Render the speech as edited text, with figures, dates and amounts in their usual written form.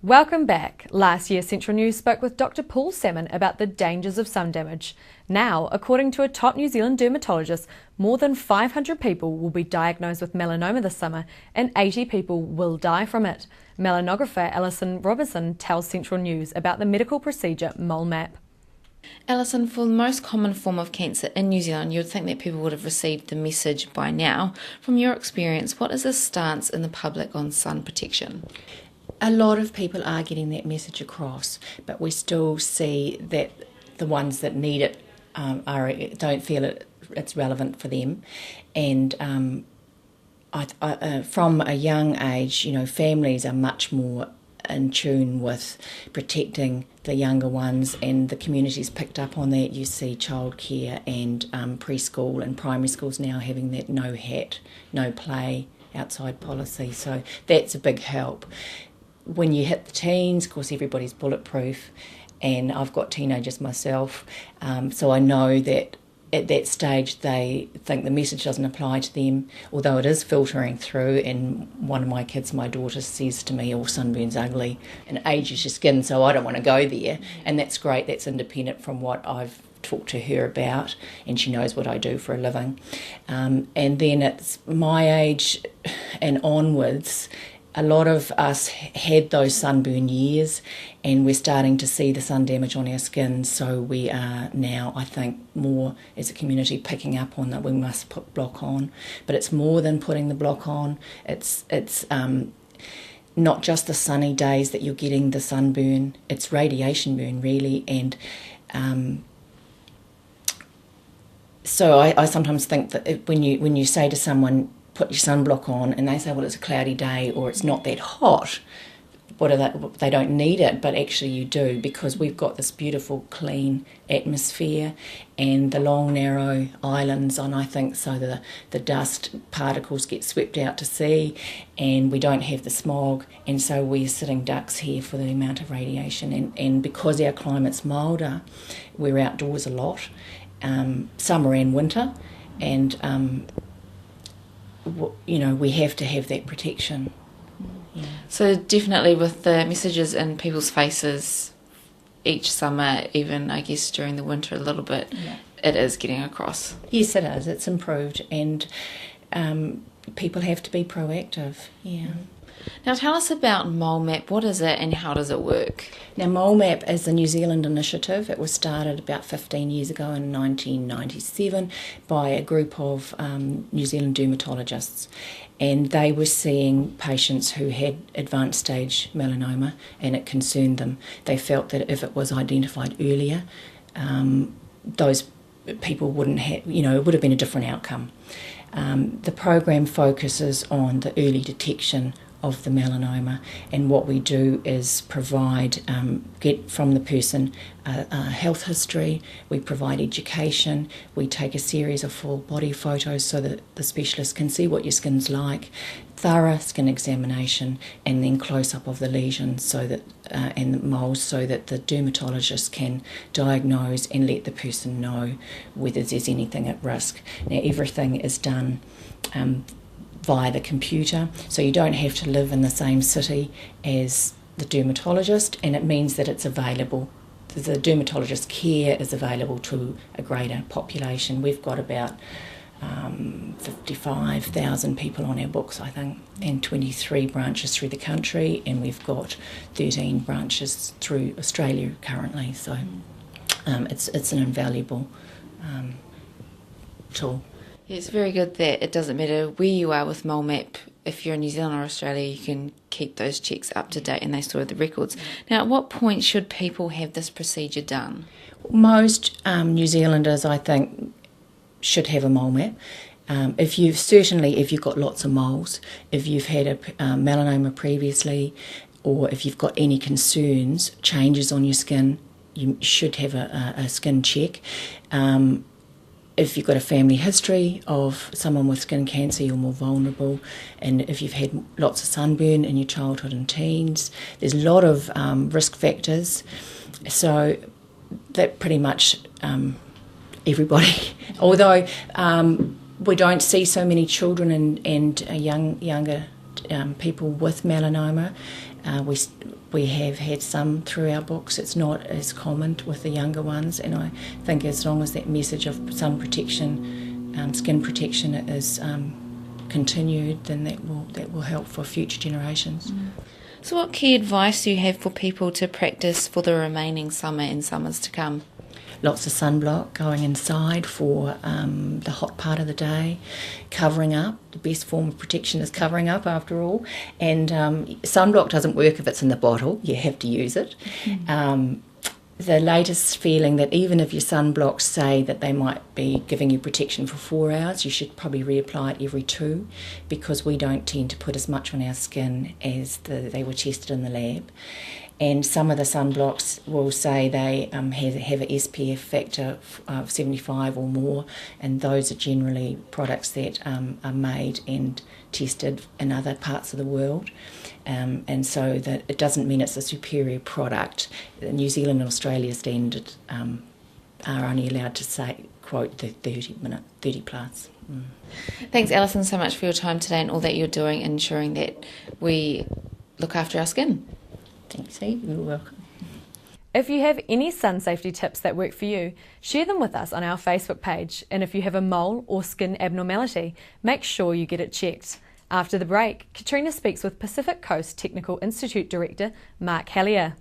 Welcome back. Last year, Central News spoke with Dr. Paul Salmon about the dangers of sun damage. Now, according to a top New Zealand dermatologist, more than 500 people will be diagnosed with melanoma this summer and 80 people will die from it. Melanographer Alison Robinson tells Central News about the medical procedure MoleMap. Alison, for the most common form of cancer in New Zealand, you would think that people would have received the message by now. From your experience, what is the stance in the public on sun protection? A lot of people are getting that message across, but we still see that the ones that need it don't feel it's relevant for them. And from a young age, families are much more in tune with protecting the younger ones, and the community's picked up on that. You see childcare and preschool and primary schools now having that no hat, no play outside policy, so that's a big help. When you hit the teens, of course, everybody's bulletproof, and I've got teenagers myself, so I know that at that stage they think the message doesn't apply to them, although it is filtering through. And one of my kids, my daughter, says to me, all sunburn's ugly and ages your skin, so I don't want to go there. And that's great, that's independent from what I've talked to her about, and she knows what I do for a living. And then it's my age and onwards, a lot of us had those sunburn years, and we're starting to see the sun damage on our skin, so we are now, I think, more as a community picking up on that we must put block on. But it's more than putting the block on. It's not just the sunny days that you're getting the sunburn, it's radiation burn really. And so I sometimes think that when you say to someone, put your sunblock on, and they say, well, it's a cloudy day or it's not that hot, they don't need it, but actually you do, because we've got this beautiful clean atmosphere and the long narrow islands, and I think so the dust particles get swept out to sea and we don't have the smog, and so we're sitting ducks here for the amount of radiation. And because our climate's milder, we're outdoors a lot, summer and winter, and we have to have that protection. Yeah. So definitely with the messages in people's faces each summer, even I guess during the winter a little bit, It is getting across. Yes, it is. It's improved, and people have to be proactive. Yeah. Now tell us about MoleMap. What is it and how does it work? Now MoleMap is a New Zealand initiative. It was started about 15 years ago in 1997 by a group of New Zealand dermatologists, and they were seeing patients who had advanced stage melanoma and it concerned them. They felt that if it was identified earlier, those people wouldn't have, it would have been a different outcome. The program focuses on the early detection of the melanoma, and what we do is provide, get from the person a health history, we provide education, we take a series of full body photos so that the specialist can see what your skin's like, thorough skin examination, and then close-up of the lesions so that and the moles, so that the dermatologist can diagnose and let the person know whether there's anything at risk. Now everything is done via the computer, so you don't have to live in the same city as the dermatologist, and it means that it's available. The dermatologist care is available to a greater population. We've got about 55,000 people on our books, I think, and 23 branches through the country, and we've got 13 branches through Australia currently, so it's an invaluable tool. It's very good that it doesn't matter where you are with MoleMap. If you're in New Zealand or Australia, you can keep those checks up to date and they store the records. Now, at what point should people have this procedure done? Most New Zealanders, I think, should have a MoleMap. If you've got lots of moles, if you've had a melanoma previously, or if you've got any concerns, changes on your skin, you should have a skin check. If you've got a family history of someone with skin cancer, you're more vulnerable. And if you've had lots of sunburn in your childhood and teens, there's a lot of risk factors. So that pretty much everybody. Although we don't see so many children and younger people with melanoma. We have had some through our books. It's not as common with the younger ones, and I think as long as that message of sun protection, skin protection is continued, then that will help for future generations. So what key advice do you have for people to practice for the remaining summer and summers to come? Lots of sunblock, going inside for the hot part of the day, covering up. The best form of protection is covering up, after all. And sunblock doesn't work if it's in the bottle. You have to use it. The latest feeling that even if your sunblocks say that they might be giving you protection for 4 hours, you should probably reapply it every 2, because we don't tend to put as much on our skin as they were tested in the lab. And some of the sunblocks will say they have an SPF factor of 75 or more, and those are generally products that are made and tested in other parts of the world. And so that it doesn't mean it's a superior product. The New Zealand and Australia standard are only allowed to say, quote, the 30 plus. Thanks, Alison, so much for your time today and all that you're doing, ensuring that we look after our skin. Thanks, Eve. You're welcome. If you have any sun safety tips that work for you, share them with us on our Facebook page. And if you have a mole or skin abnormality, make sure you get it checked. After the break, Katrina speaks with Pacific Coast Technical Institute Director Mark Hallier.